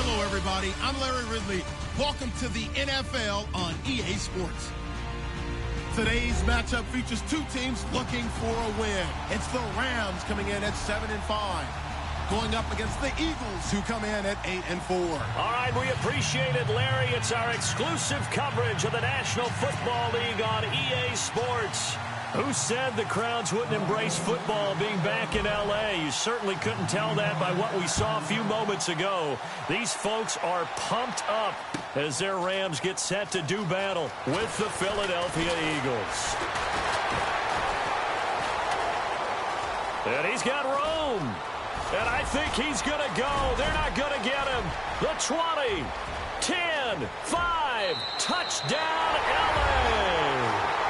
Hello, everybody. I'm Larry Ridley. Welcome to the NFL on EA Sports. Today's matchup features two teams looking for a win. It's the Rams coming in at 7-5. Going up against the Eagles, who come in at 8-4. All right, we appreciate it, Larry. It's our exclusive coverage of the National Football League on EA Sports. Who said the crowds wouldn't embrace football being back in L.A.? You certainly couldn't tell that by what we saw a few moments ago. These folks are pumped up as their Rams get set to do battle with the Philadelphia Eagles. And he's got room. And I think he's going to go. They're not going to get him. The 20, 10, 5, touchdown L.A.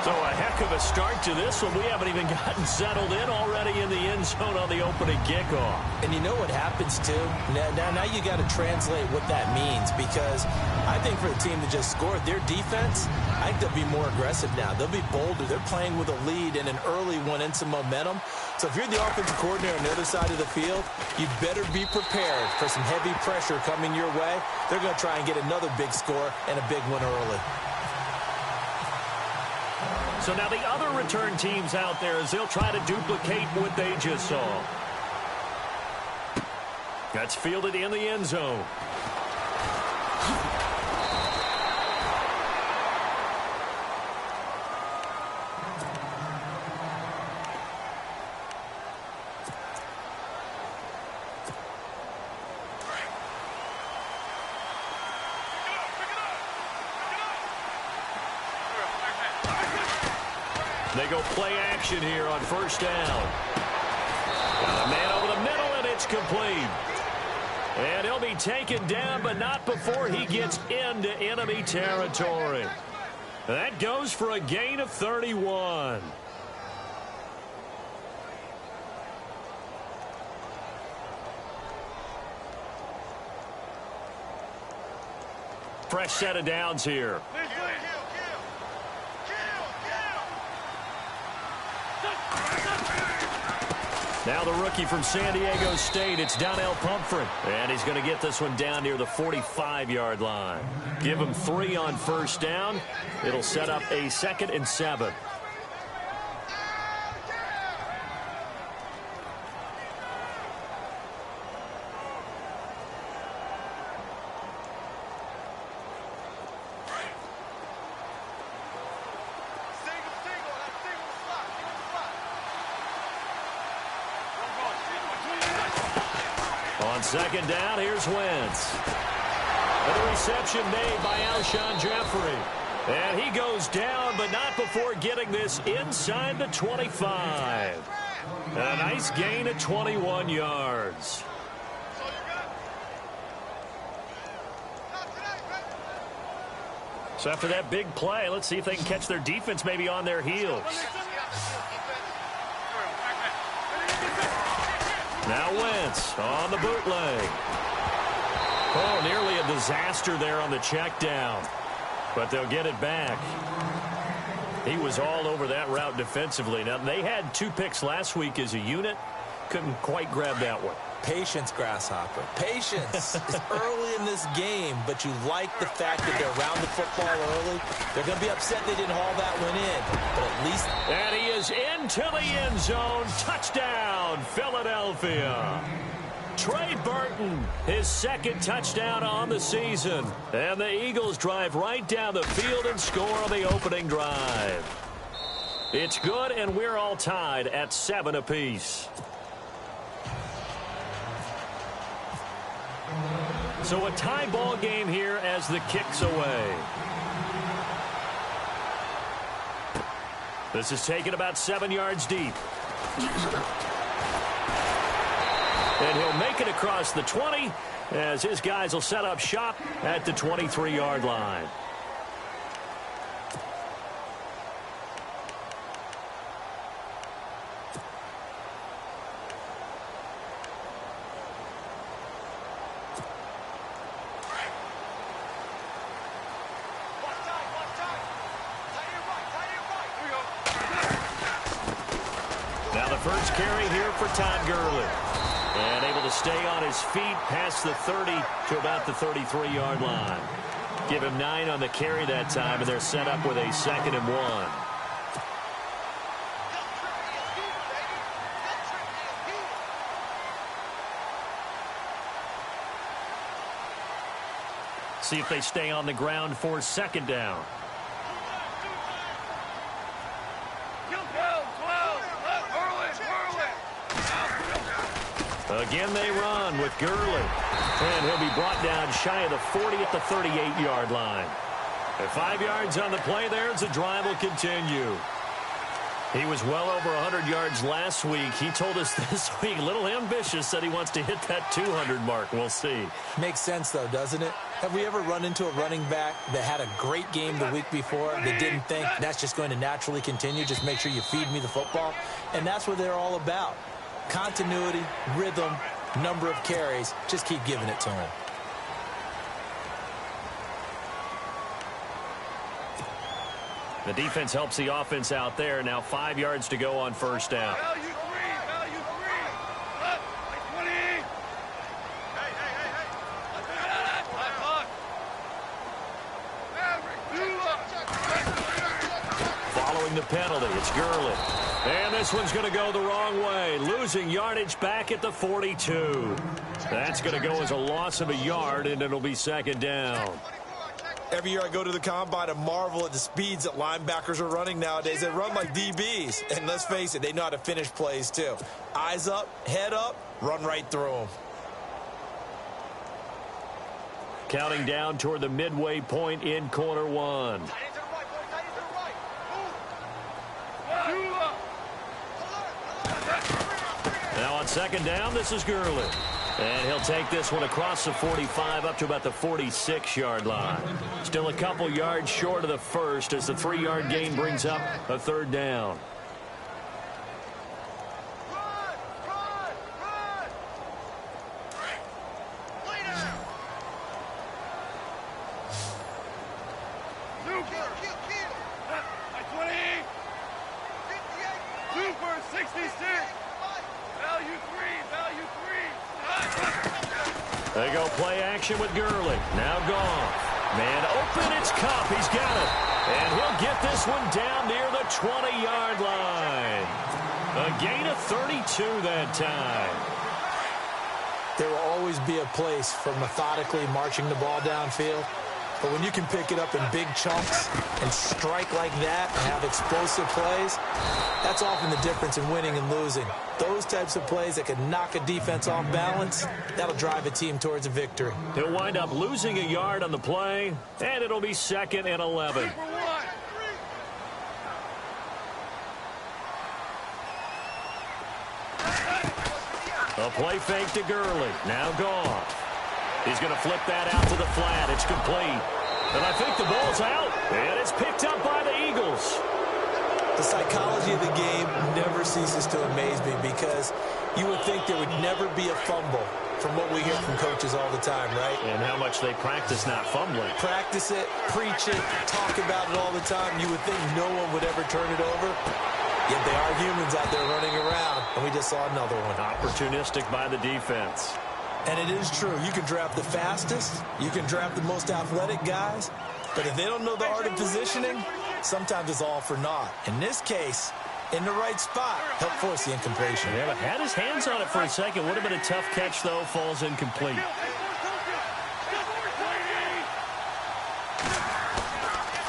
So a heck of a start to this one. We haven't even gotten settled in already in the end zone on the opening kickoff. And you know what happens, too? Now you got to translate what that means, because I think for the team that just scored, their defense, I think they'll be more aggressive now. They'll be bolder. They're playing with a lead and an early one and some momentum. So if you're the offensive coordinator on the other side of the field, you better be prepared for some heavy pressure coming your way. They're going to try and get another big score and a big one early. So now the other return teams out there, as they'll try to duplicate what they just saw. That's fielded in the end zone. They go play action here on first down. Got a man over the middle, and it's complete. And he'll be taken down, but not before he gets into enemy territory. That goes for a gain of 31. Fresh set of downs here. Now the rookie from San Diego State, it's Donnell Pumphrey. And he's going to get this one down near the 45-yard line. Give him 3 on first down. It'll set up a 2nd and 7. On second down, here's Wentz. And the reception made by Alshon Jeffrey. And he goes down, but not before getting this inside the 25. A nice gain of 21 yards. So after that big play, let's see if they can catch their defense maybe on their heels. Now Wentz on the bootleg. Oh, nearly a disaster there on the check down. But they'll get it back. He was all over that route defensively. Now, they had 2 picks last week as a unit. Couldn't quite grab that one. Patience, Grasshopper. Patience. It's early in this game, but you like the fact that they're around the football early. They're going to be upset they didn't haul that one in, but at least... And he is into the end zone. Touchdown, Philadelphia. Trey Burton, his 2nd touchdown on the season. And the Eagles drive right down the field and score on the opening drive. It's good, and we're all tied at 7 apiece. So a tie ball game here as the kick's away. This is taken about 7 yards deep. And he'll make it across the 20 as his guys will set up shop at the 23-yard line. Now the first carry here for Todd Gurley. And able to stay on his feet past the 30 to about the 33-yard line. Give him 9 on the carry that time, and they're set up with a 2nd and 1. See if they stay on the ground for 2nd down. Again, they run with Gurley. And he'll be brought down shy of the 40 at the 38-yard line. At 5 yards on the play there, the drive will continue. He was well over 100 yards last week. He told us this week, a little ambitious, said he wants to hit that 200 mark. We'll see. Makes sense, though, doesn't it? Have we ever run into a running back that had a great game the week before that didn't think that's just going to naturally continue? Just make sure you feed me the football. And that's what they're all about. Continuity, rhythm, number of carries. Just keep giving it to him. The defense helps the offense out there. Now 5 yards to go on 1st down. Value 3. Up, like 20. Hey. Following the penalty, it's Gurley. And this one's going to go the wrong way. Losing yardage back at the 42. That's going to go as a loss of a yard, and it'll be 2nd down. Every year I go to the combine and marvel at the speeds that linebackers are running nowadays. They run like DBs. And let's face it, they know how to finish plays too. Eyes up, head up, run right through them. Counting down toward the midway point in quarter 1. Now on 2nd down, this is Gurley. And he'll take this one across the 45 up to about the 46-yard line. Still a couple yards short of the first as the 3-yard gain brings up a 3rd down. They go play action with Gurley. Now gone. Man open, it's Cup. He's got it. And he'll get this one down near the 20-yard line. A gain of 32 that time. There will always be a place for methodically marching the ball downfield. But when you can pick it up in big chunks and strike like that and have explosive plays, that's often the difference in winning and losing. Those types of plays that can knock a defense off balance, that'll drive a team towards a victory. He'll wind up losing a yard on the play, and it'll be 2nd and 11. A play fake to Gurley. Now gone. He's going to flip that out to the flat. It's complete. And I think the ball's out. And it's picked up by the Eagles. The psychology of the game never ceases to amaze me because you would think there would never be a fumble from what we hear from coaches all the time, right? And how much they practice not fumbling. Practice it, preach it, talk about it all the time. You would think no one would ever turn it over. Yet they are humans out there running around, and we just saw another one. Opportunistic by the defense. And it is true. You can draft the fastest. You can draft the most athletic guys. But if they don't know the art of positioning, sometimes it's all for naught. In this case, in the right spot, help force the incompletion. Yeah, but had his hands on it for a second. Would have been a tough catch, though. Falls incomplete.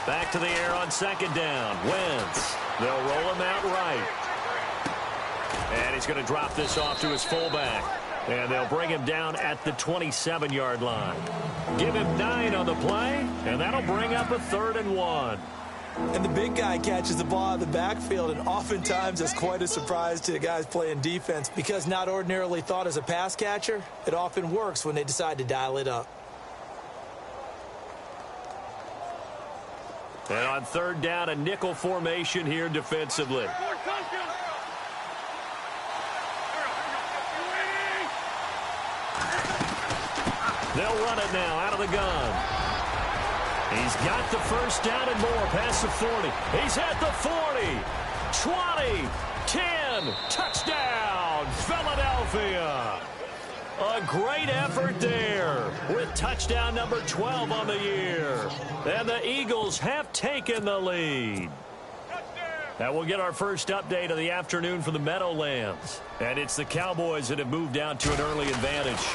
Back to the air on 2nd down. Wentz. They'll roll him out right. And he's going to drop this off to his fullback. And they'll bring him down at the 27-yard line. Give him 9 on the play, and that'll bring up a 3rd and 1. And the big guy catches the ball out of the backfield, and oftentimes it's quite a surprise to the guys playing defense because not ordinarily thought as a pass catcher, it often works when they decide to dial it up. And on 3rd down, a nickel formation here defensively. They'll run it now out of the gun. He's got the 1st down and more past the 40. He's at the 40, 20, 10, touchdown, Philadelphia. A great effort there with touchdown number 12 on the year. And the Eagles have taken the lead. Now we'll get our first update of the afternoon from the Meadowlands. And it's the Cowboys that have moved down to an early advantage.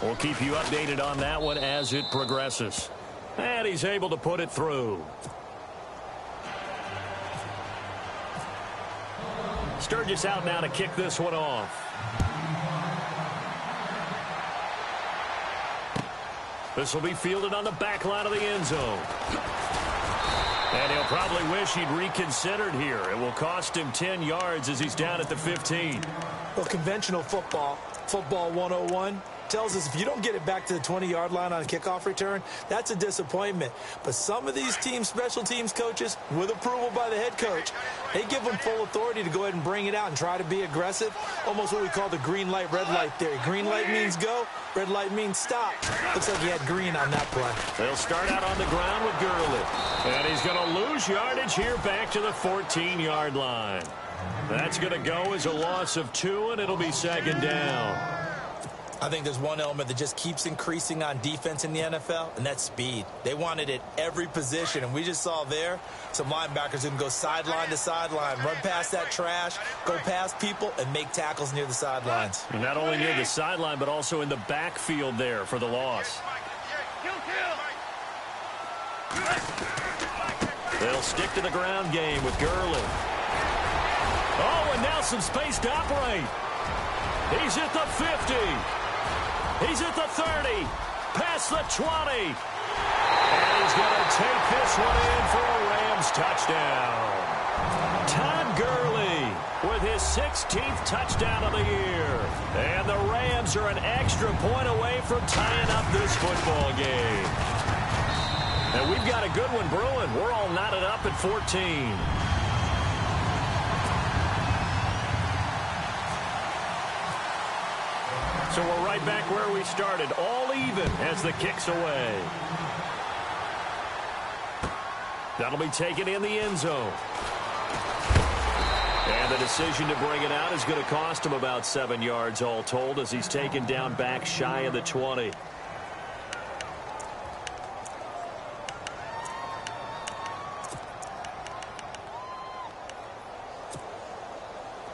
We'll keep you updated on that one as it progresses. And he's able to put it through. Sturgis out now to kick this one off. This will be fielded on the back line of the end zone. And he'll probably wish he'd reconsidered here. It will cost him 10 yards as he's down at the 15. Well, conventional football 101, tells us if you don't get it back to the 20-yard line on a kickoff return, that's a disappointment. But some of these teams, special teams coaches, with approval by the head coach, they give them full authority to go ahead and bring it out and try to be aggressive. Almost what we call the green light, red light theory. Green light means go, red light means stop. Looks like he had green on that play. They'll start out on the ground with Gurley. And he's going to lose yardage here back to the 14-yard line. That's going to go as a loss of 2, and it'll be second down. I think there's one element that just keeps increasing on defense in the NFL, and that's speed. They want it at every position, and we just saw there some linebackers who can go sideline to sideline, run past that trash, go past people, and make tackles near the sidelines. And not only near the sideline, but also in the backfield there for the loss. They'll stick to the ground game with Gurley. Oh, and now some space to operate. He's at the 50. He's at the 30. Past the 20. And he's going to take this one in for a Rams touchdown. Todd Gurley with his 16th touchdown of the year. And the Rams are an extra point away from tying up this football game. And we've got a good one brewing. We're all knotted up at 14. So we're right back where we started, all even as the kick's away. That'll be taken in the end zone. And the decision to bring it out is going to cost him about 7 yards all told as he's taken down back shy of the 20.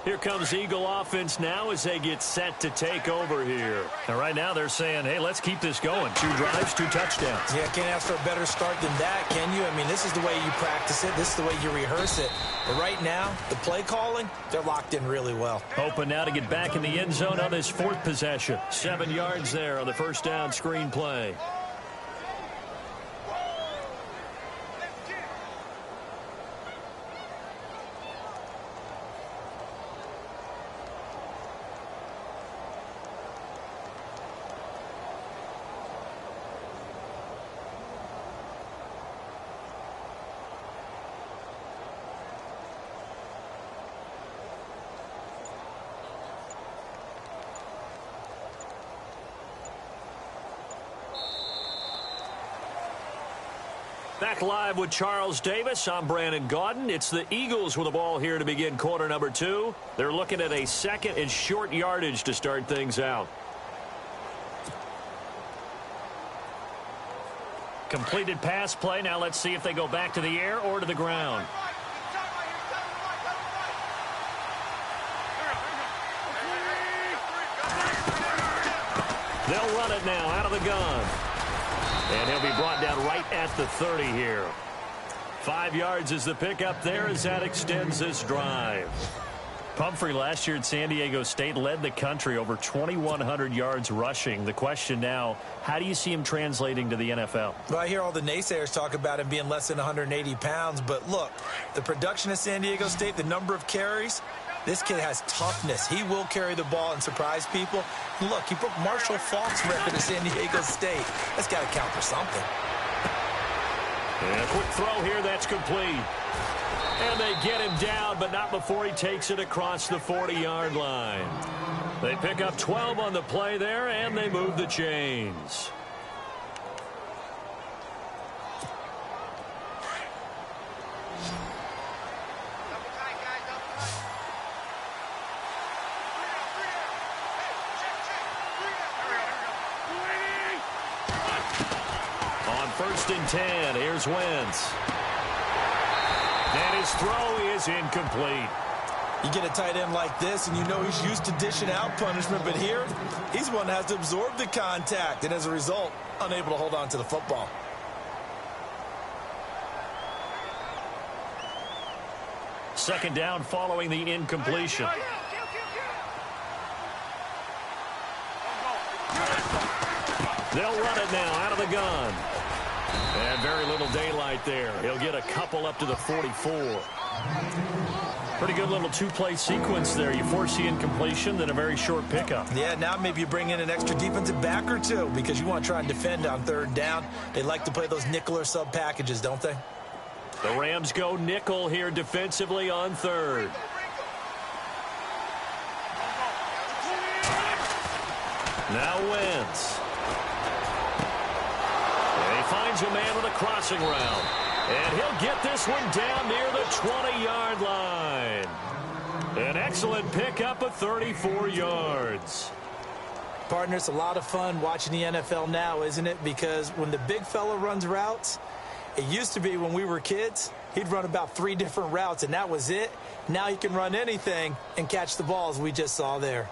Here comes Eagle offense now as they get set to take over here. And right now they're saying, hey, let's keep this going. 2 drives, 2 touchdowns. Yeah, can't ask for a better start than that, can you? I mean, this is the way you practice it. This is the way you rehearse it. But right now, the play calling, they're locked in really well. Hoping now to get back in the end zone on his 4th possession. 7 yards there on the first down screen play. Back live with Charles Davis. I'm Brandon Gaudin. It's the Eagles with the ball here to begin quarter number 2. They're looking at a 2nd and short yardage to start things out. Completed pass play. Now let's see if they go back to the air or to the ground. They'll run it now out of the gun. And he'll be brought down right at the 30 here. 5 yards is the pickup there as that extends this drive. Pumphrey last year at San Diego State led the country over 2,100 yards rushing. The question now, how do you see him translating to the NFL? Well, I hear all the naysayers talk about him being less than 180 pounds. But look, the production at San Diego State, the number of carries, this kid has toughness. He will carry the ball and surprise people. And look, he broke Marshall Faulk's record at San Diego State. That's got to count for something. And a quick throw here, that's complete. And they get him down, but not before he takes it across the 40-yard line. They pick up 12 on the play there, and they move the chains. 1st and 10. Here's Wentz. And his throw is incomplete. You get a tight end like this, and you know he's used to dishing out punishment, but here, he's one that has to absorb the contact, and as a result, unable to hold on to the football. Second down following the incompletion. They'll run it now out of the gun. And very little daylight there. He'll get a couple up to the 44. Pretty good little two-play sequence there. You force the incompletion, then a very short pickup. Yeah, now maybe you bring in an extra defensive back or two because you want to try and defend on 3rd down. They like to play those nickel or sub packages, don't they? The Rams go nickel here defensively on 3rd. Now Wentz. And he finds a man with a crossing route. And he'll get this one down near the 20-yard line. An excellent pickup of 34 yards. Partner, it's a lot of fun watching the NFL now, isn't it? Because when the big fella runs routes, it used to be when we were kids, he'd run about 3 different routes, and that was it. Now he can run anything and catch the balls we just saw there.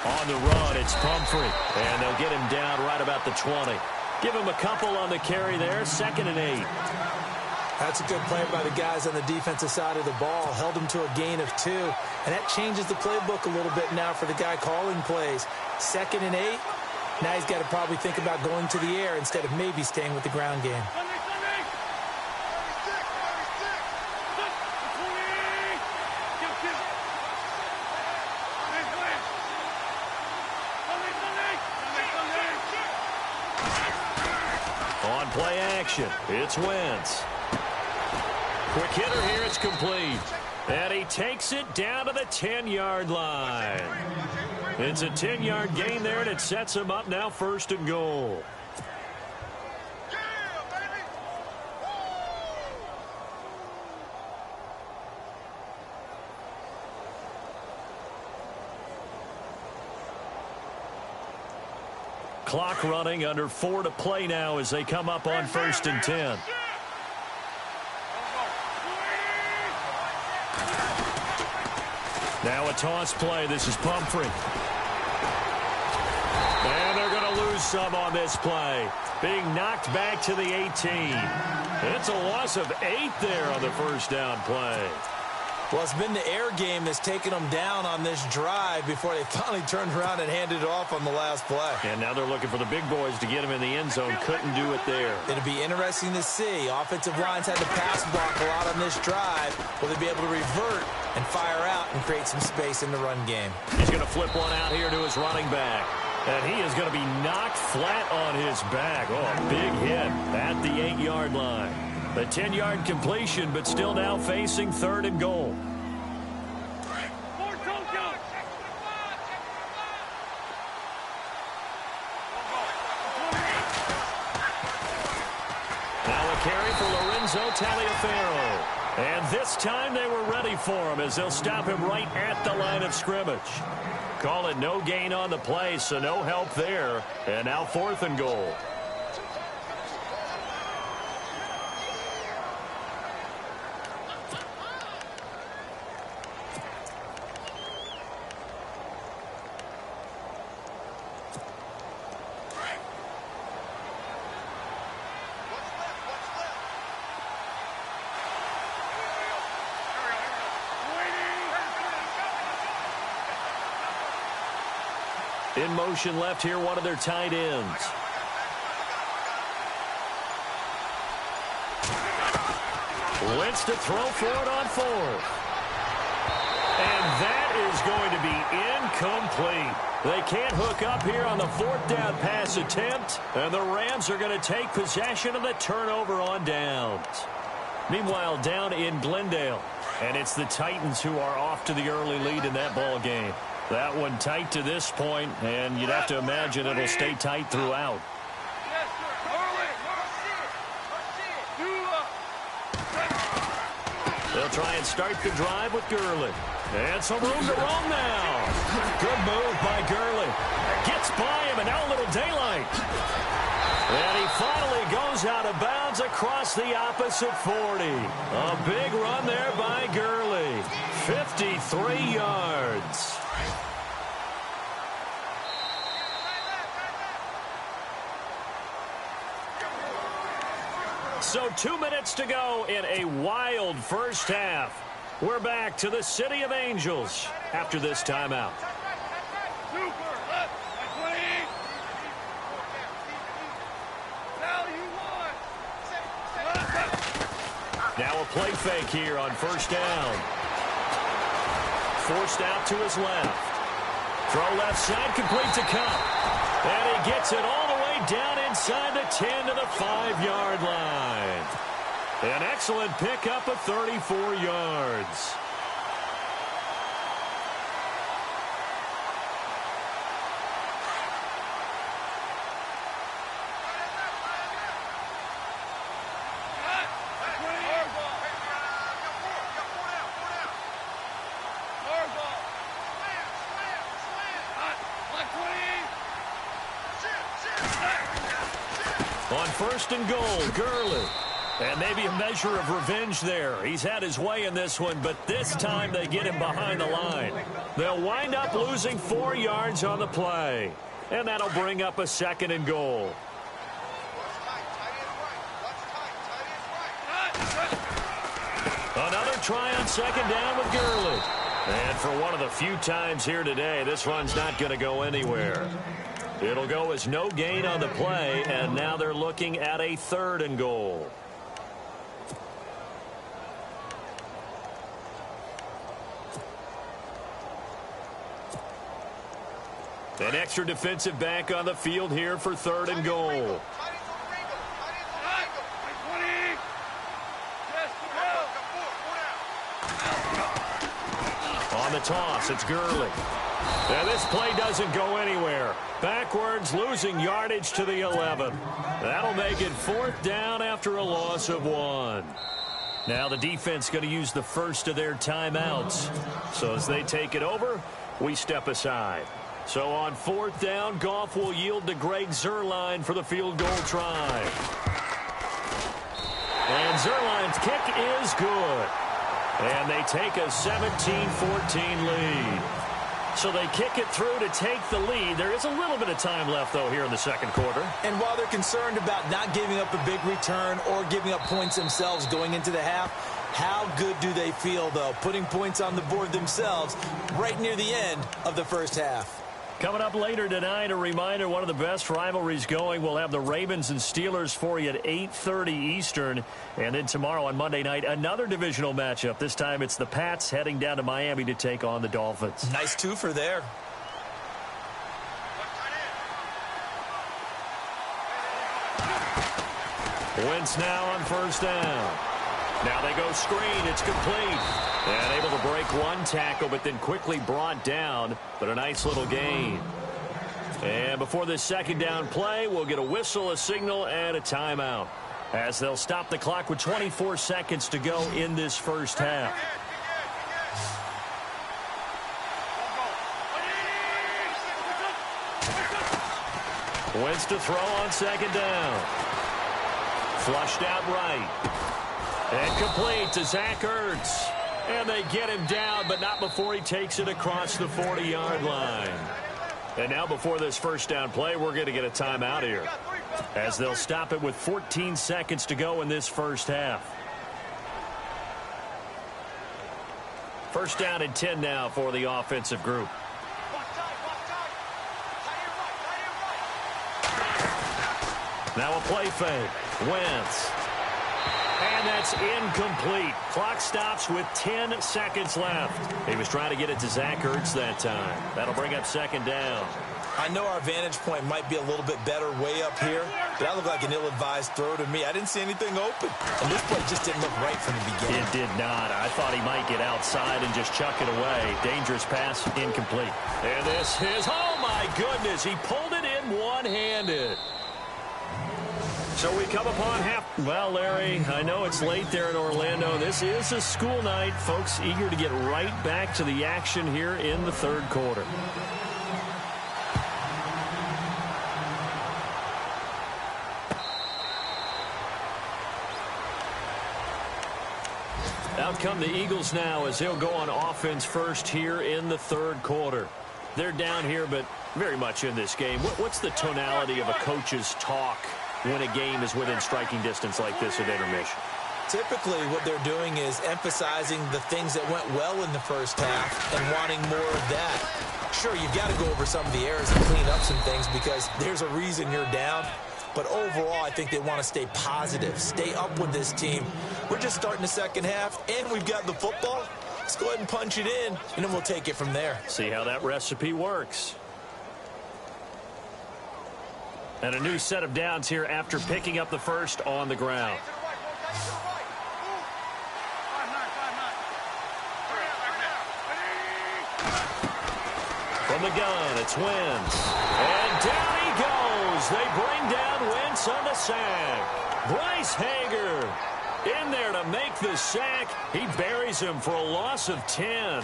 On the run, it's Pumphrey. And they'll get him down right about the 20. Give him a couple on the carry there. 2nd and 8. That's a good play by the guys on the defensive side of the ball. Held him to a gain of 2. And that changes the playbook a little bit now for the guy calling plays. 2nd and 8. Now he's got to probably think about going to the air instead of maybe staying with the ground game. On play action, it's Wentz. Quick hitter here, it's complete. And he takes it down to the 10-yard line. It's a 10-yard gain there, and it sets him up now 1st and goal. Clock running, under 4 to play now as they come up on 1st and 10. Now a toss play. This is Pumphrey. And they're going to lose some on this play. Being knocked back to the 18. It's a loss of 8 there on the 1st down play. Well, it's been the air game that's taken them down on this drive before they finally turned around and handed it off on the last play. And now they're looking for the big boys to get him in the end zone. Couldn't do it there. It'll be interesting to see. Offensive lines had to pass block a lot on this drive. Will they be able to revert and fire out and create some space in the run game? He's going to flip one out here to his running back. And he is going to be knocked flat on his back. Oh, a big hit at the 8-yard line. The 10-yard completion, but still now facing 3rd and goal. Now a carry for Lorenzo Taliaferro. And this time they were ready for him as they'll stop him right at the line of scrimmage. Call it no gain on the play, so no help there. And now 4th and goal. In motion left here, one of their tight ends. Wentz to throw for it on 4th. And that is going to be incomplete. They can't hook up here on the 4th down pass attempt, and the Rams are going to take possession of the turnover on downs. Meanwhile, down in Glendale, and it's the Titans who are off to the early lead in that ball game. That one tight to this point, and you'd have to imagine it'll stay tight throughout. Yes, sir. They'll try and start the drive with Gurley. And some room to roam now. Good move by Gurley. Gets by him, and now a little daylight. And he finally goes out of bounds across the opposite 40. A big run there by Gurley. 53 yards. So 2 minutes to go in a wild first half. We're back to the City of Angels after this timeout. Now a play fake here on first down. Forced out to his left. Throw left side, complete to Cup. And he gets it all the way down inside the 10 to the 5-yard line. An excellent pickup of 34 yards. On first and goal, Gurley. And maybe a measure of revenge there. He's had his way in this one, but this time they get him behind the line. They'll wind up losing 4 yards on the play. And that'll bring up a second and goal. Another try on second down with Gurley. And for one of the few times here today, this run's not going to go anywhere. It'll go as no gain on the play, and now they're looking at a third and goal. An extra defensive back on the field here for third and goal. On the toss, it's Gurley. And this play doesn't go anywhere. Backwards, losing yardage to the 11. That'll make it fourth down after a loss of 1. Now the defense going to use the first of their timeouts. So as they take it over, we step aside. So on fourth down, Goff will yield to Greg Zuerlein for the field goal try. And Zuerlein's kick is good. And they take a 17-14 lead. So they kick it through to take the lead. There is a little bit of time left, though, here in the second quarter. And while they're concerned about not giving up a big return or giving up points themselves going into the half, how good do they feel, though, putting points on the board themselves right near the end of the first half? Coming up later tonight, a reminder, one of the best rivalries going. We'll have the Ravens and Steelers for you at 8:30 Eastern. And then tomorrow on Monday night, another divisional matchup. This time it's the Pats heading down to Miami to take on the Dolphins. Nice twofer there. Wentz now on first down. Now they go screen. It's complete. And able to break one tackle, but then quickly brought down. But a nice little gain. And before this second down play, we'll get a whistle, a signal, and a timeout, as they'll stop the clock with 24 seconds to go in this first half. Wentz to throw on second down. Flushed out right. And complete to Zach Ertz. And they get him down, but not before he takes it across the 40-yard line. And now before this first down play, we're going to get a timeout here, as they'll stop it with 14 seconds to go in this first half. First down and 10 now for the offensive group. Now a play fake. Wentz. And that's incomplete. Clock stops with 10 seconds left. He was trying to get it to Zach Ertz that time. That'll bring up second down. I know our vantage point might be a little bit better way up here, but that looked like an ill-advised throw to me. I didn't see anything open. And this play just didn't look right from the beginning. It did not. I thought he might get outside and just chuck it away. Dangerous pass, incomplete. And this is, oh my goodness, he pulled it in one-handed. So we come upon half. Well, Larry, I know it's late there in Orlando. This is a school night. Folks eager to get right back to the action here in the third quarter. Out come the Eagles now as they'll go on offense first here in the third quarter. They're down here, but very much in this game. What's the tonality of a coach's talk when a game is within striking distance like this at intermission? Typically, what they're doing is emphasizing the things that went well in the first half and wanting more of that. Sure, you've got to go over some of the errors and clean up some things because there's a reason you're down. But overall, I think they want to stay positive, stay up with this team. We're just starting the second half, and we've got the football. Let's go ahead and punch it in, and then we'll take it from there. See how that recipe works. And a new set of downs here after picking up the first on the ground. From the gun, it's Wentz. And down he goes. They bring down Wentz on the sack. Bryce Hager in there to make the sack. He buries him for a loss of 10.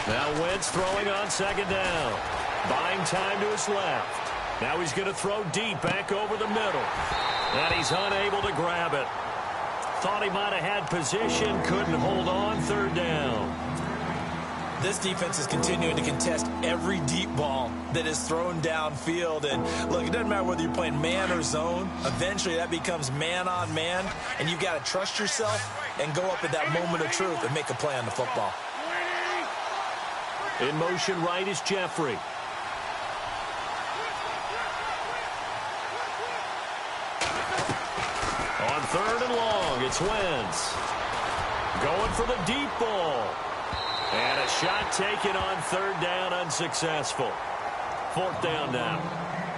Now Wentz throwing on second down. Buying time to his left. Now he's going to throw deep back over the middle. And he's unable to grab it. Thought he might have had position. Couldn't hold on. Third down. This defense is continuing to contest every deep ball that is thrown downfield. And look, it doesn't matter whether you're playing man or zone. Eventually that becomes man on man. And you've got to trust yourself and go up at that moment of truth and make a play on the football. In motion right is Jeffrey. On third and long, it's Wentz. Going for the deep ball. And a shot taken on third down, unsuccessful. Fourth down now.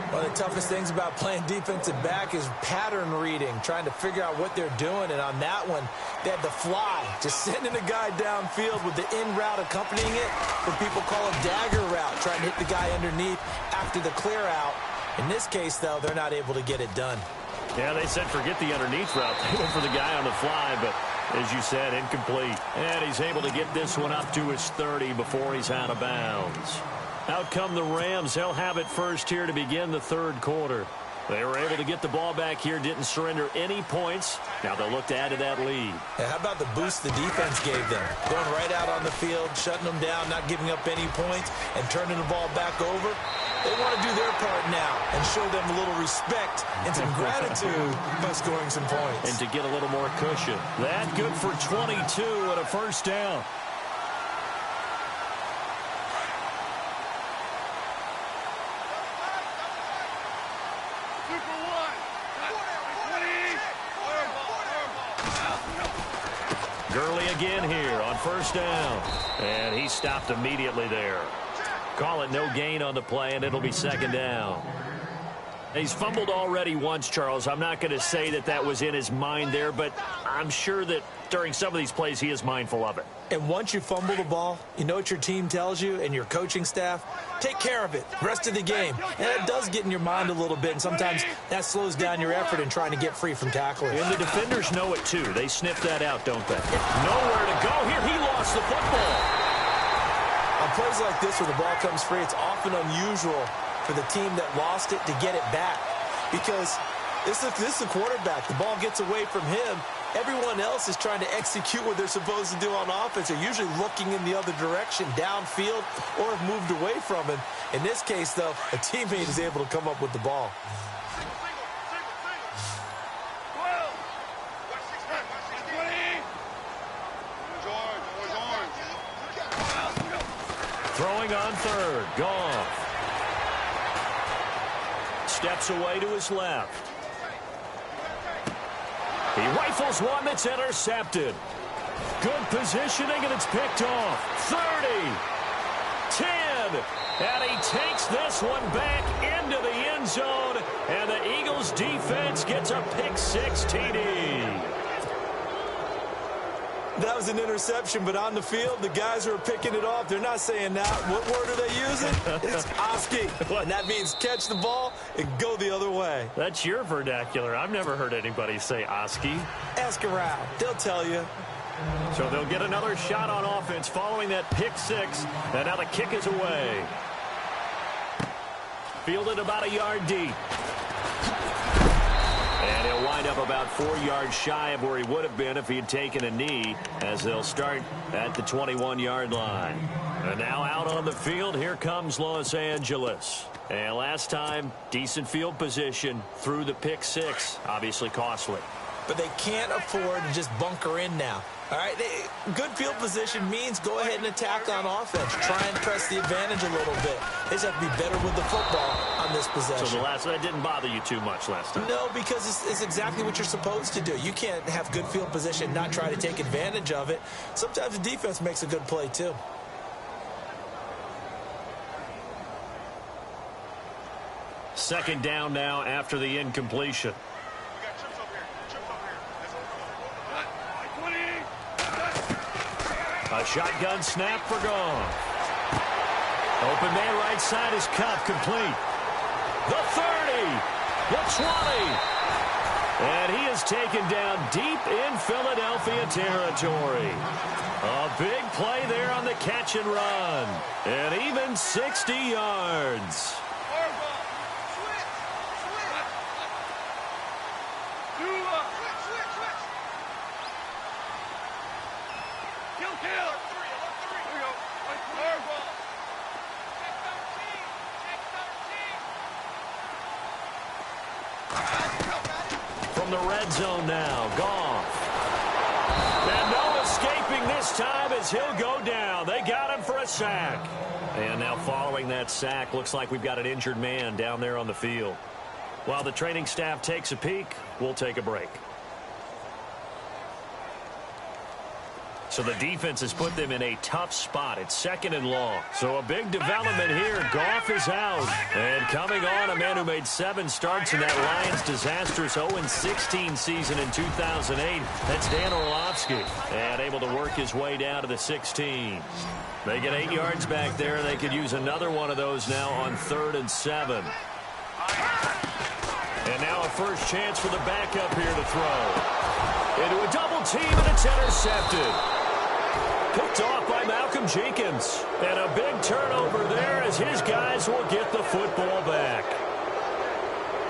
One of the toughest things about playing defensive back is pattern reading, trying to figure out what they're doing. And on that one, they had the fly, just sending a guy downfield with the in route accompanying it. What people call a dagger route, trying to hit the guy underneath after the clear out. In this case, though, they're not able to get it done. Yeah, they said forget the underneath route. They went for the guy on the fly, but as you said, incomplete. And he's able to get this one up to his 30 before he's out of bounds. Out come the Rams. They'll have it first here to begin the third quarter. They were able to get the ball back here, didn't surrender any points. Now they'll look to add to that lead. Yeah, how about the boost the defense gave them? Going right out on the field, shutting them down, not giving up any points, and turning the ball back over. They want to do their part now and show them a little respect and some gratitude by scoring some points. And to get a little more cushion. That good for 22 and a first down. Gurley again here on first down. And he stopped immediately there. Call it no gain on the play, and it'll be second down. He's fumbled already once, Charles. I'm not going to say that that was in his mind there, but I'm sure that during some of these plays he is mindful of it. And once you fumble the ball, you know what your team tells you and your coaching staff? Take care of it rest of the game. And it does get in your mind a little bit, and sometimes that slows down your effort in trying to get free from tacklers. And the defenders know it, too. They sniff that out, don't they? Nowhere to go here. He lost the football. On plays like this where the ball comes free, it's often unusual for the team that lost it to get it back. Because this is the quarterback. The ball gets away from him. Everyone else is trying to execute what they're supposed to do on offense. They're usually looking in the other direction, downfield, or have moved away from him. In this case, though, a teammate is able to come up with the ball. Throwing on third. Goff. Steps away to his left. He rifles one that's intercepted. Good positioning, and it's picked off. 30, 10, and he takes this one back into the end end zone, and the Eagles defense gets a pick-6 TD. That was an interception, but on the field, the guys who are picking it off, they're not saying that. What word are they using? It's Oski. And that means catch the ball and go the other way. That's your vernacular. I've never heard anybody say Oski. Ask around. They'll tell you. So they'll get another shot on offense following that pick-6, and now the kick is away. Fielded about a yard deep. And he'll wind up about 4 yards shy of where he would have been if he had taken a knee, as they'll start at the 21-yard line. And now out on the field, here comes Los Angeles. And last time, decent field position through the pick-6, obviously costly. But they can't afford to just bunker in now. All right, good field position means go ahead and attack on offense. Try and press the advantage a little bit. They just have to be better with the football on this possession. So that didn't bother you too much last time? No, because it's exactly what you're supposed to do. You can't have good field position and not try to take advantage of it. Sometimes the defense makes a good play, too. Second down now after the incompletion. A shotgun snap for Goff. Open man right side is Cup, complete. The 30, the 20. And he is taken down deep in Philadelphia territory. A big play there on the catch and run. And even 60 yards. From the red zone now, Goff. And no escaping this time as he'll go down. They got him for a sack. And now following that sack, looks like we've got an injured man down there on the field. While the training staff takes a peek, we'll take a break. So the defense has put them in a tough spot. It's 2nd and long. So a big development here. Goff is out. And coming on, a man who made 7 starts in that Lions disastrous 0-16 season in 2008. That's Dan Orlovsky. And able to work his way down to the 16. They get 8 yards back there. They could use another one of those now on 3rd and 7. And now a first chance for the backup here to throw. Into a double team, and it's intercepted. Picked off by Malcolm Jenkins. And a big turnover there as his guys will get the football back.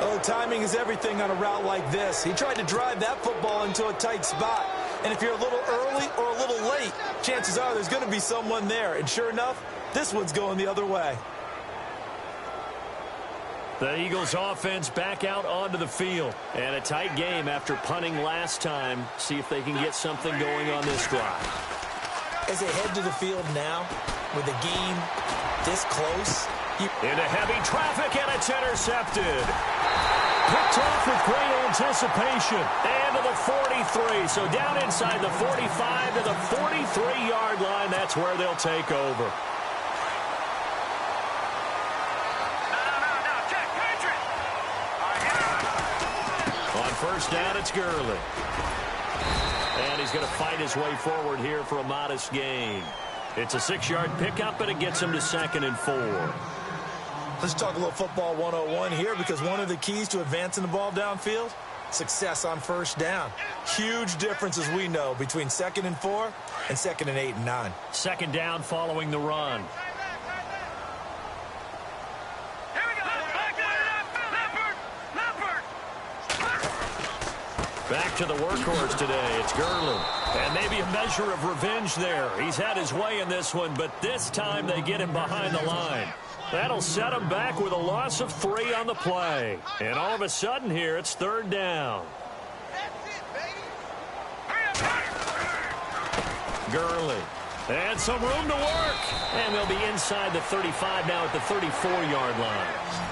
Oh, timing is everything on a route like this. He tried to drive that football into a tight spot. And if you're a little early or a little late, chances are there's going to be someone there. And sure enough, this one's going the other way. The Eagles offense back out onto the field. And a tight game after punting last time. See if they can get something going on this drive. As they head to the field now, with the game this close. Into heavy traffic, and it's intercepted. Picked off with great anticipation. And to the 43. So down inside the 45 to the 43-yard line. That's where they'll take over. On first down, it's Gurley. And he's going to fight his way forward here for a modest gain. It's a 6-yard pickup, and it gets him to 2nd and 4. Let's talk a little football 101 here, because one of the keys to advancing the ball downfield, success on first down. Huge difference, as we know, between 2nd and 4 and 2nd and 8 and 9. 2nd down following the run. Back to the workhorse today. It's Gurley. And maybe a measure of revenge there. He's had his way in this one, but this time they get him behind the line. That'll set him back with a loss of 3 on the play. And all of a sudden here, it's 3rd down. Gurley. And some room to work. And they'll be inside the 35 now at the 34-yard line.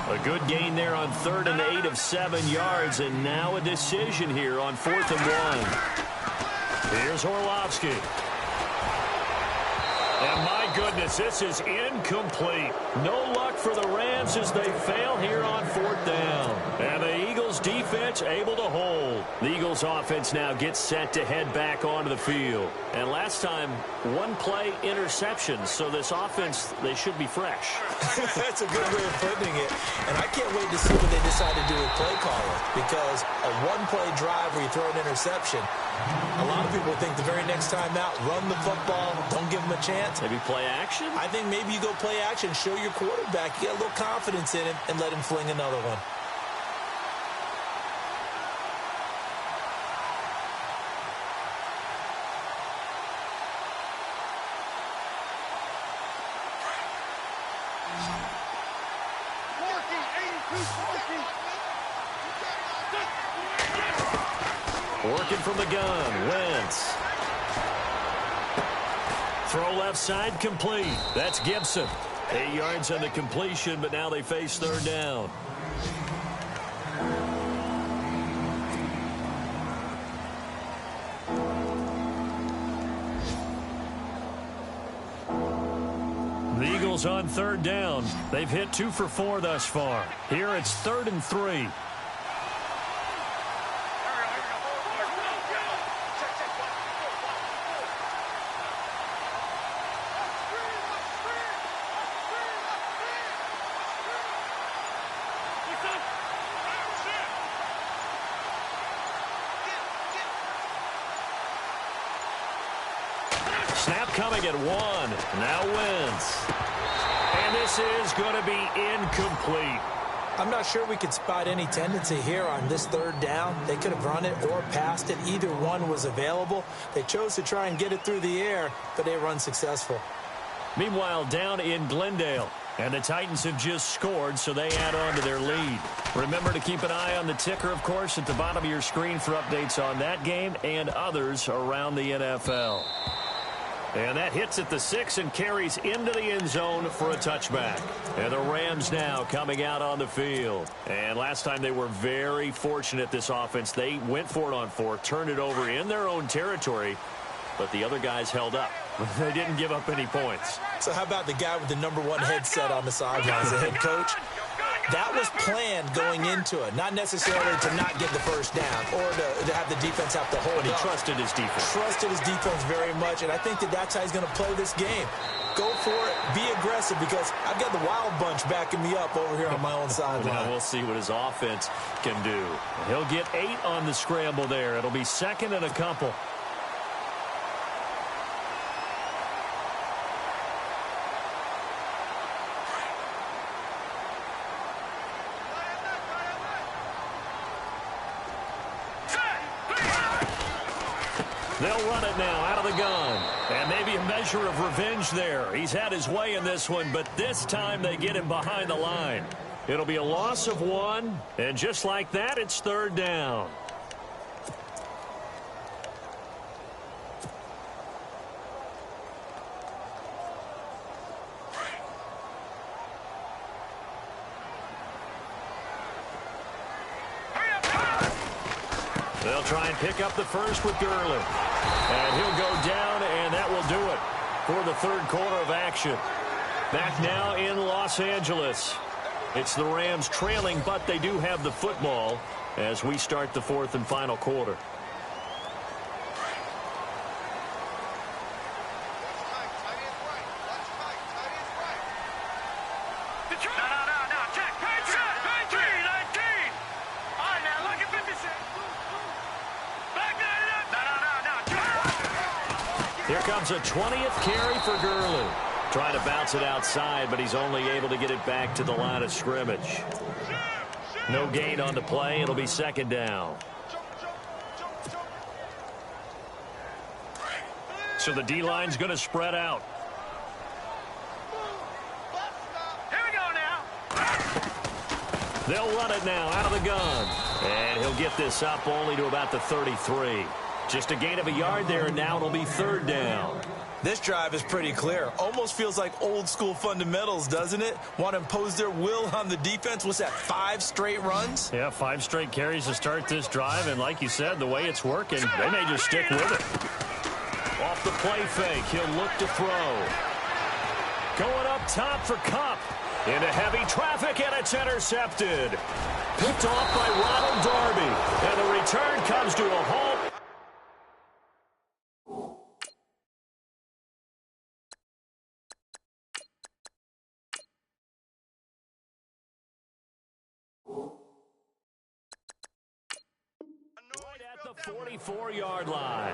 A good gain there on 3rd and 8 of 7 yards. And now a decision here on 4th and 1. Here's Orlovsky. And my goodness, this is incomplete. No luck for the Rams as they fail here on 4th down. it's able to hold. The Eagles offense now gets set to head back onto the field. And last time, one play interception. So this offense, they should be fresh. That's a good way of putting it. And I can't wait to see what they decide to do with play calling, because a one-play drive where you throw an interception, a lot of people think the very next time out, run the football, don't give them a chance. Maybe play action? I think maybe you go play action, show your quarterback, you get a little confidence in him, and let him fling another one. Working from the gun, Wentz. Throw left side, complete. That's Gibson. 8 yards on the completion, but now they face third down. The Eagles on third down. They've hit 2 for 4 thus far. Here it's 3rd and 3. Snap coming at 1. Now Wentz. And this is going to be incomplete. I'm not sure we could spot any tendency here on this third down. They could have run it or passed it. Either one was available. They chose to try and get it through the air, but they were unsuccessful. Meanwhile, down in Glendale. And the Titans have just scored, so they add on to their lead. Remember to keep an eye on the ticker, of course, at the bottom of your screen for updates on that game and others around the NFL. And that hits at the 6 and carries into the end zone for a touchback. And the Rams now coming out on the field. And last time they were very fortunate, this offense. They went for it on 4, turned it over in their own territory, but the other guys held up. They didn't give up any points. So how about the guy with the #1 headset on the sidelines, the head coach? That was planned going into it, not necessarily to not get the first down or to have the defense have to hold But he up. trusted his defense. Trusted his defense very much, and I think that's how he's going to play this game. Go for it, be aggressive, because I've got the wild bunch backing me up over here on my own sideline. Now we'll see what his offense can do. He'll get 8 on the scramble there. It'll be 2nd and a couple. They'll run it now out of the gun. And maybe a measure of revenge there. He's had his way in this one, but this time they get him behind the line. It'll be a loss of 1, and just like that, it's 3rd down. They'll try and pick up the first with Gurley. And he'll go down, and that will do it for the 3rd quarter of action. Back now in Los Angeles. It's the Rams trailing, but they do have the football as we start the 4th and final quarter. Here comes a 20th carry for Gurley. Trying to bounce it outside, but he's only able to get it back to the line of scrimmage. No gain on the play. It'll be 2nd down. So the D-line's going to spread out. Here we go now. They'll run it now out of the gun. And he'll get this up only to about the 33. Just a gain of a yard there, and now it'll be 3rd down. This drive is pretty clear. Almost feels like old school fundamentals, doesn't it? Want to impose their will on the defense. What's that, 5 straight runs? Yeah, 5 straight carries to start this drive, and like you said, the way it's working, they may just stick with it. Off the play fake, he'll look to throw. Going up top for Kupp. Into heavy traffic, and it's intercepted. Picked off by Ronald Darby. And the return comes to a halt. Right at the 44-yard line.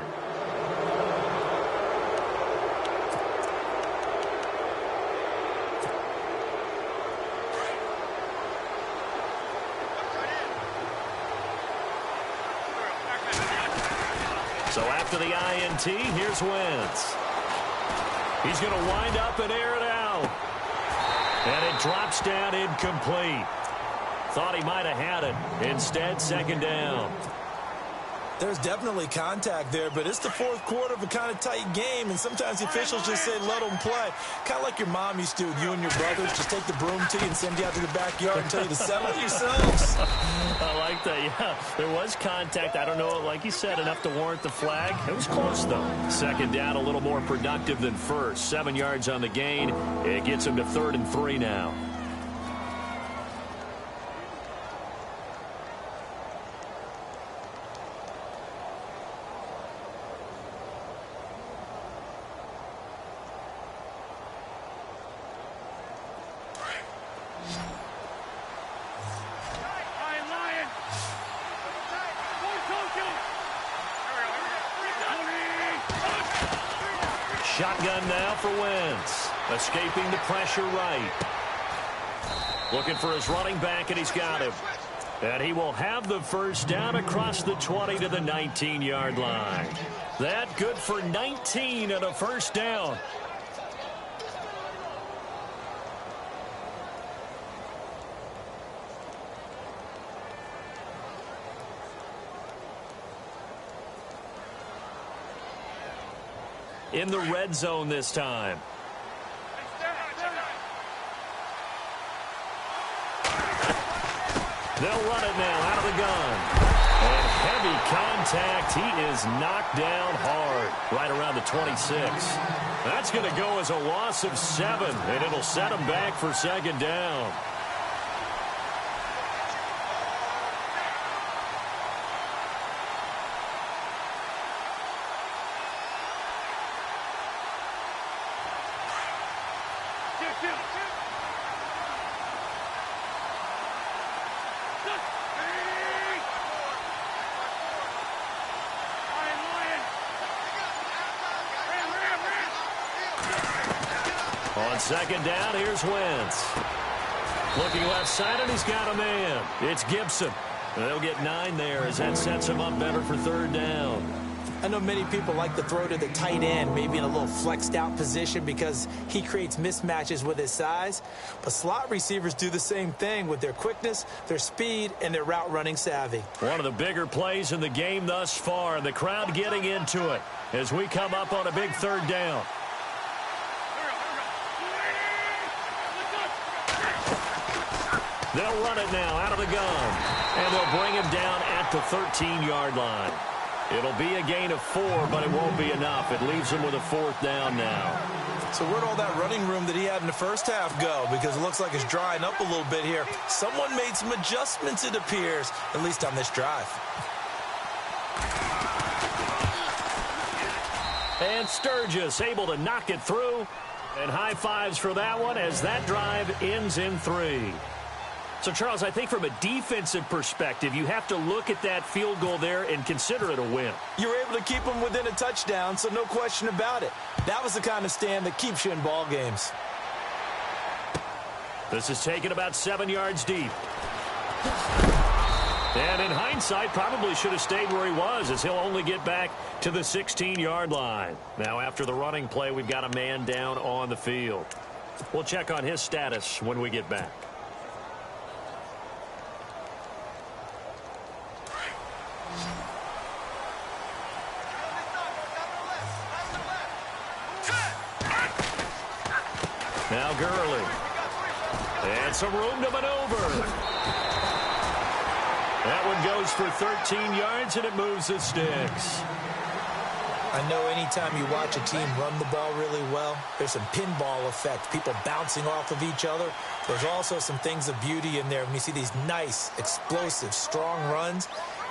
So after the INT, here's Wentz. He's going to wind up and air it out. And it drops down incomplete. Thought he might have had it. Instead, second down. There's definitely contact there, but it's the fourth quarter of a kind of tight game, and sometimes the officials just say, let them play. Kind of like your mom used to, you and your brothers just take the broom to you and send you out to the backyard and tell you to settle yourselves. I like that, yeah. There was contact. I don't know, like you said, enough to warrant the flag. It was close, though. Second down, a little more productive than first. 7 yards on the gain. It gets him to 3rd and 3 now. Shotgun now for Wentz. Escaping the pressure right. Looking for his running back, and he's got him. And he will have the first down across the 20 to the 19-yard line. That good for 19 and a first down. In the red zone this time. They'll run it now out of the gun. And heavy contact. He is knocked down hard right around the 26. That's going to go as a loss of 7, and it'll set him back for second down. On second down, here's Wentz. Looking left side, and he's got a man. It's Gibson. They'll get 9 there as that sets him up better for third down. I know many people like to throw to the tight end, maybe in a little flexed out position because he creates mismatches with his size. But slot receivers do the same thing with their quickness, their speed, and their route running savvy. One of the bigger plays in the game thus far, and the crowd getting into it as we come up on a big third down. They'll run it now out of the gun, and they'll bring him down at the 13-yard line. It'll be a gain of 4, but it won't be enough. It leaves him with a 4th down now. So where'd all that running room that he had in the first half go? Because it looks like it's drying up a little bit here. Someone made some adjustments, it appears, at least on this drive. And Sturgis able to knock it through. And high fives for that one as that drive ends in 3. So, Charles, I think from a defensive perspective, you have to look at that field goal there and consider it a win. You were able to keep them within a touchdown, so no question about it. That was the kind of stand that keeps you in ball games. This is taken about 7 yards deep. And in hindsight, probably should have stayed where he was, as he'll only get back to the 16-yard line. Now, after the running play, we've got a man down on the field. We'll check on his status when we get back. Now Gurley. And some room to maneuver. That one goes for 13 yards, and it moves the sticks. I know anytime you watch a team run the ball really well, there's some pinball effect, people bouncing off of each other. There's also some things of beauty in there when you see these nice, explosive, strong runs.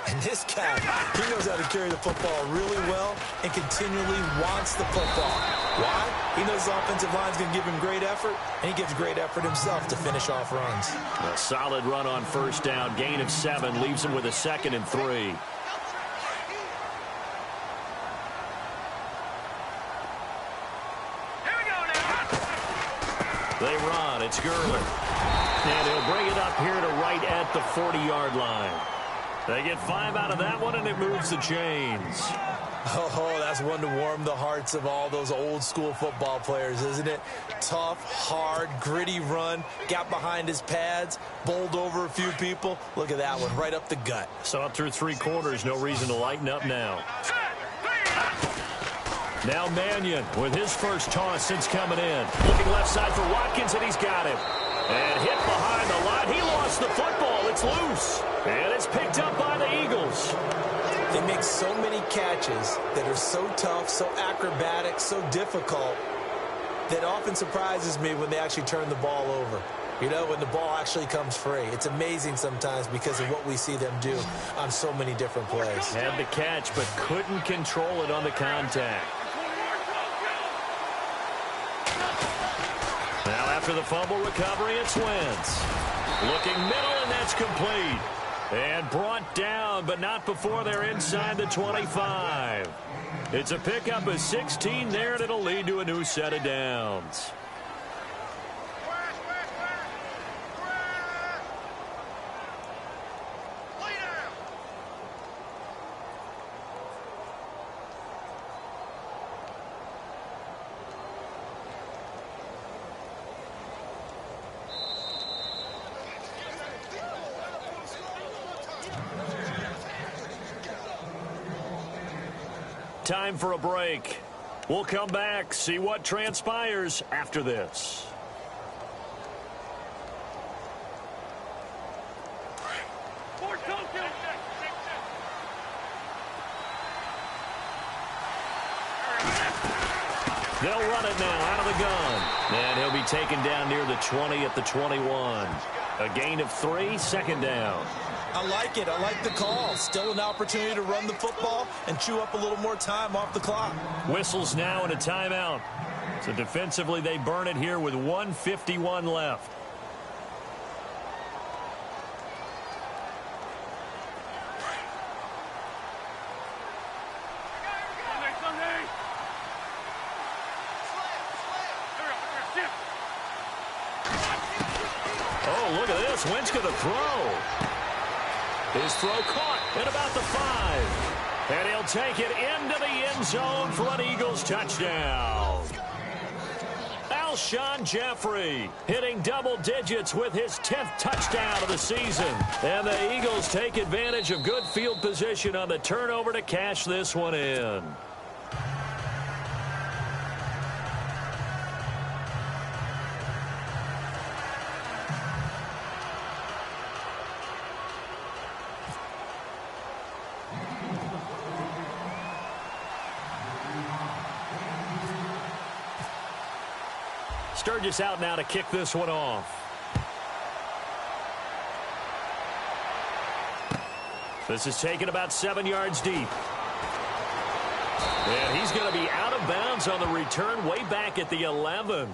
And this guy, he knows how to carry the football really well and continually wants the football. Why? He knows the offensive line's going to give him great effort, and he gives great effort himself to finish off runs. A solid run on first down. Gain of 7 leaves him with a 2nd and 3. They run. It's Gurley. And he'll bring it up here to right at the 40-yard line. They get 5 out of that one, and it moves the chains. Oh, that's one to warm the hearts of all those old-school football players, isn't it? Tough, hard, gritty run, got behind his pads, bowled over a few people. Look at that one, right up the gut. Saw it through 3 quarters. No reason to lighten up now. Now Mannion with his first toss since coming in. Looking left side for Watkins, and he's got him. And hit behind the line. He lost the football. It's loose. And it's picked up by the Eagles. They make so many catches that are so tough, so acrobatic, so difficult, that often surprises me when they actually turn the ball over. You know, when the ball actually comes free. It's amazing sometimes because of what we see them do on so many different plays. Had the catch, but couldn't control it on the contact. Now after the fumble recovery, it's Wentz. Looking middle, and that's complete. And brought down, but not before they're inside the 25. It's a pickup of 16 there, and it'll lead to a new set of downs. Time for a break. We'll come back, see what transpires after this. They'll run it now out of the gun. And he'll be taken down near the 20 at the 21. A gain of 3, 2nd down. I like it. I like the call. Still an opportunity to run the football and chew up a little more time off the clock. Whistles now and a timeout. So defensively, they burn it here with 1:51 left. Oh, look at this. Wentz going to throw. His throw caught at about the 5. And he'll take it into the end zone for an Eagles touchdown. Alshon Jeffrey hitting double digits with his 10th touchdown of the season. And the Eagles take advantage of good field position on the turnover to cash this one in. Sturgis out now to kick this one off. This is taken about 7 yards deep. And he's going to be out of bounds on the return way back at the 11.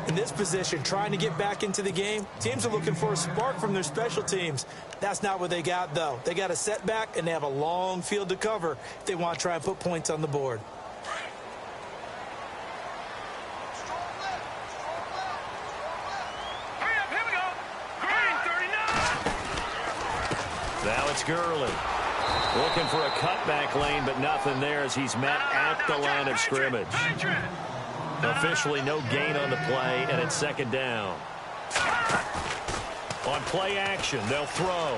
In this position, trying to get back into the game, teams are looking for a spark from their special teams. That's not what they got, though. They got a setback, and they have a long field to cover if they want to try and put points on the board. Now it's Gurley. Looking for a cutback lane, but nothing there as he's met at the line of scrimmage. Officially no gain on the play, and it's 2nd down. On play action, they'll throw.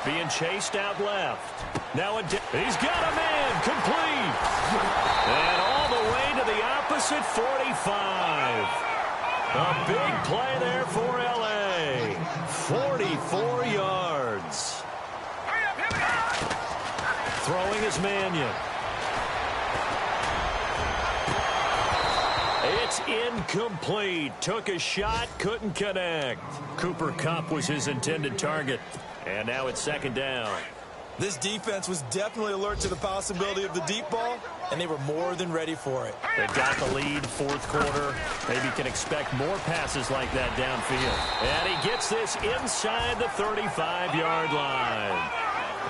Being chased out left. Now he's got a man, complete. And all the way to the opposite 45. A big play there for L.A. 44 yards. Throwing is Mannion. It's incomplete. Took a shot, couldn't connect. Cooper Kupp was his intended target. And now it's second down. This defense was definitely alert to the possibility of the deep ball, and they were more than ready for it. They've got the lead, fourth quarter. Maybe can expect more passes like that downfield. And he gets this inside the 35-yard line.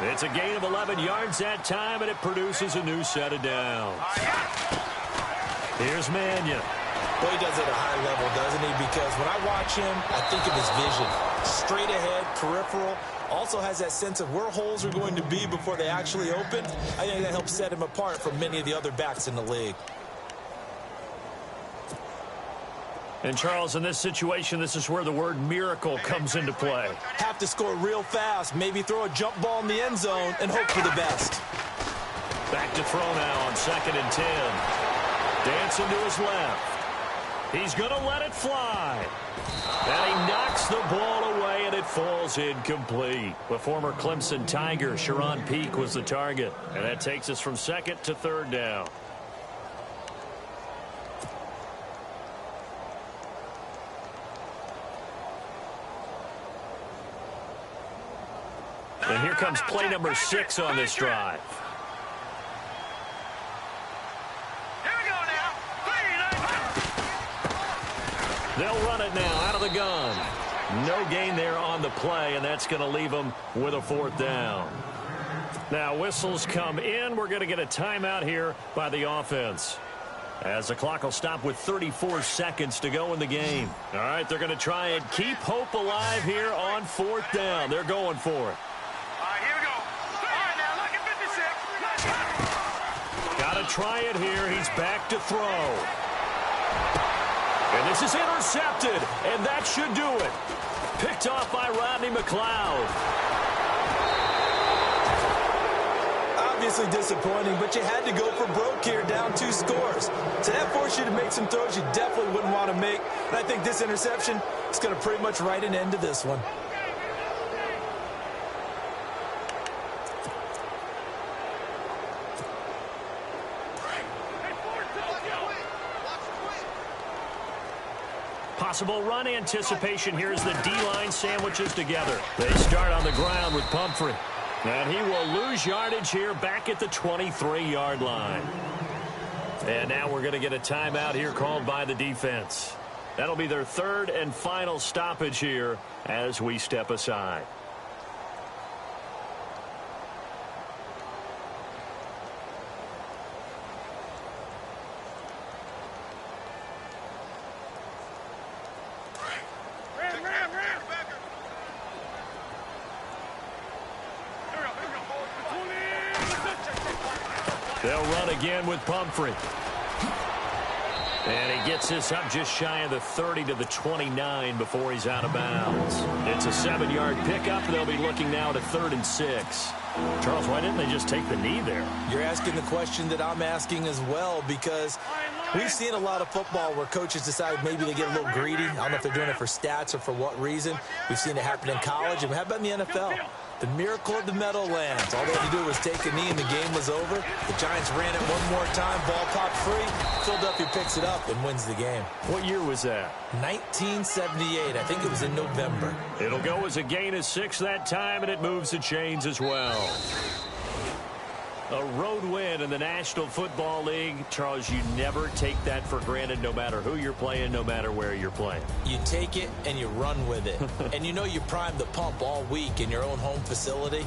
It's a gain of 11 yards that time, and it produces a new set of downs. Here's Mannion. Well, he does it at a high level, doesn't he? Because when I watch him, I think of his vision. Straight ahead, peripheral. Also has that sense of where holes are going to be before they actually open. I think that helps set him apart from many of the other backs in the league. And, Charles, in this situation, this is where the word miracle comes into play. Have to score real fast, maybe throw a jump ball in the end zone, and hope for the best. Back to throw now on 2nd and 10. Dancing to his left. He's going to let it fly. And he knocks the ball away, and it falls incomplete. The former Clemson Tiger, Sharon Peak, was the target. And that takes us from 2nd to 3rd down. And here comes play number 6 on this drive. They'll run it now out of the gun. No gain there on the play, and that's going to leave them with a 4th down. Now whistles come in. We're going to get a timeout here by the offense, as the clock will stop with 34 seconds to go in the game. All right, they're going to try and keep hope alive here on 4th down. They're going for it. All right, here we go. All right, now look at 56. Got to try it here. He's back to throw. And this is intercepted, and that should do it. Picked off by Rodney McLeod. Obviously disappointing, but you had to go for broke here, down 2 scores. So that forced you to make some throws you definitely wouldn't want to make. And I think this interception is going to pretty much write an end to this one. Possible run anticipation here as the D-line sandwiches together. They start on the ground with Pumphrey. And he will lose yardage here back at the 23-yard line. And now we're going to get a timeout here called by the defense. That'll be their 3rd and final stoppage here as we step aside. They'll run again with Pumphrey. And he gets this up just shy of the 30 to the 29 before he's out of bounds. It's a 7-yard pickup. They'll be looking now to 3rd and 6. Charles, why didn't they just take the knee there? You're asking the question that I'm asking as well, because we've seen a lot of football where coaches decide maybe they get a little greedy. I don't know if they're doing it for stats or for what reason. We've seen it happen in college, and how about in the NFL? The miracle of the Meadowlands. All they had to do was take a knee and the game was over. The Giants ran it one more time. Ball popped free. Philadelphia picks it up and wins the game. What year was that? 1978. I think it was in November. It'll go as a gain of 6 that time, and it moves the chains as well. A road win in the National Football League. Charles, you never take that for granted, no matter who you're playing, no matter where you're playing. You take it and you run with it. And you know you primed the pump all week in your own home facility.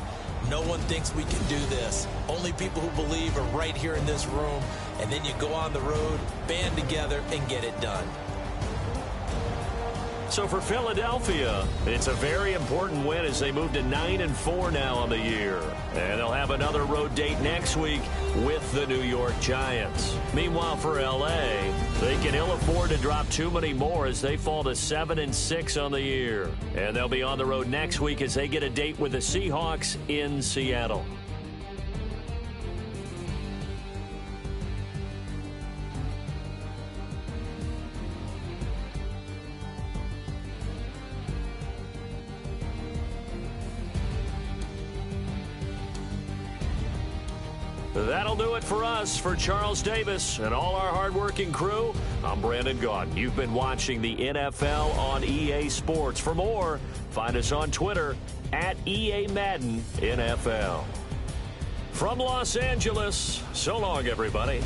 No one thinks we can do this. Only people who believe are right here in this room. And then you go on the road, band together, and get it done. So for Philadelphia, it's a very important win as they move to 9-4 now on the year. And they'll have another road date next week with the New York Giants. Meanwhile, for L.A., they can ill afford to drop too many more as they fall to 7-6 on the year. And they'll be on the road next week as they get a date with the Seahawks in Seattle. That'll do it for us. For Charles Davis and all our hardworking crew, I'm Brandon Gaudin. You've been watching the NFL on EA Sports. For more, find us on Twitter at EA Madden NFL. From Los Angeles, so long, everybody.